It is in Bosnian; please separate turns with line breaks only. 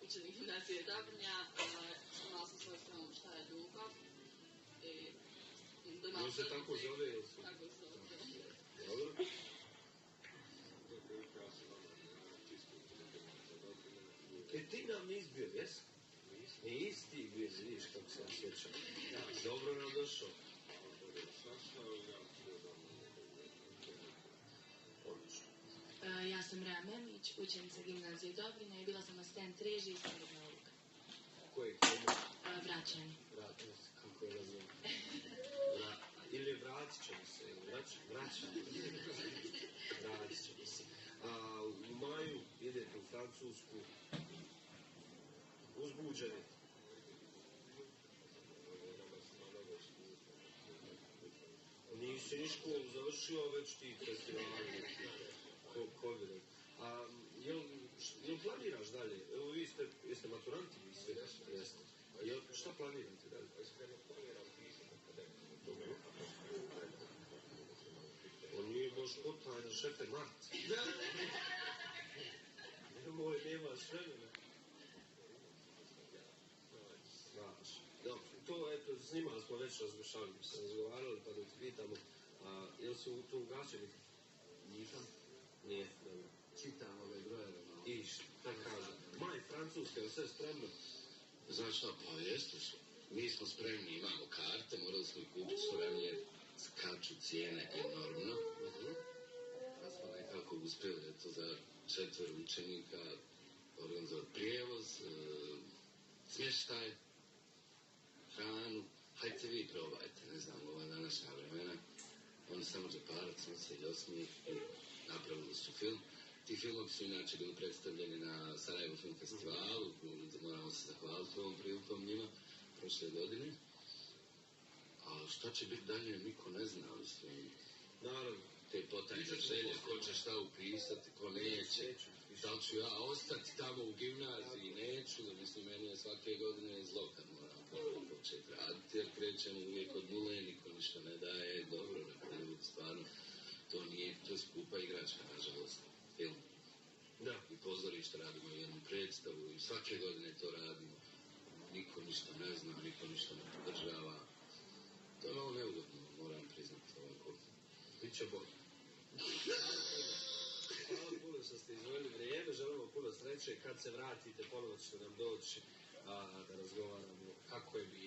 učenik gimnazije Dobrnja, imala sam svoju stranu šta je ljubav.
On se tako zove, ili su?
Tako se zove.
Dobro. Ti nam nisi bio, jes? Nisi ti bio, vidiš kako se ja sjećam. Dobro nam došao.
Ja sam Rea Memić, učenica gimnazije Dobrine i bila sam asistent režije i srednja nauka.
Koje kome?
Vraćanje.
Kako je razum? Ili vratit ćemo se, vraćanje. Vratit ćemo se. U maju idete u Francusku, uzbuđeni. Nisi ni školu završio, već ti festivali. Covid. Jel planiraš dalje? Evo vi jeste maturanti, vi sve jeste. Šta planirate dalje? Planiram pisati akademiju. Dobro. On nije baš potajna šefe Mart. Nemoj, nemaš vremena. Znaš. To, eto, s njima smo već razgovarali, pa da ti pitamo, jel si tu ugaćeni?
Nisam.
Nije, dobro.
Čitam ove brojeve malo.
I šta kaže? Maj, Francuska, je sve spremno?
Znaš šta, pa jeste su. Mi smo spremni, imamo karte, morali smo ih kupiti sve vremena, skaču cijene enormno. Pa smo nekako uspjeli, eto, za 4 učenika organizovati prijevoz, smještaj, hranu. Hajde vi probajte, ne znam, ova današnja vremena. Oni samo džeparac, nose i osmijeh i napravili su film. Ti filmovi su inače bili predstavljeni na Sarajevo film festivalu, moramo se zahvaliti ovom prilikom njima, prošle godine. A šta će biti dalje, niko ne zna, mislim.
Naravno.
Te potajne želje, ko će šta upisati, ko neće. Da li ću ja ostati tamo u gimnaziji, neću, da mislim, meni je svake godine zlo kad moram prvo početi raditi, jer krećemo uvijek od nule, niko ništa ne daje, dobro, na ljudi, stvarno, to je skupa igračka, nažalost, film.
Da.
I pozorište radimo jednu predstavu i svake godine to radimo. Niko ništa ne zna, niko ništa ne podržava. To je malo neugodno, moram priznati ovako.
Biće bolje. Hvala puno što ste izvojili vrijeme, želimo puno sreće. Kad se vratite, ponovo ćete nam doći da razgovaramo kako je bilo.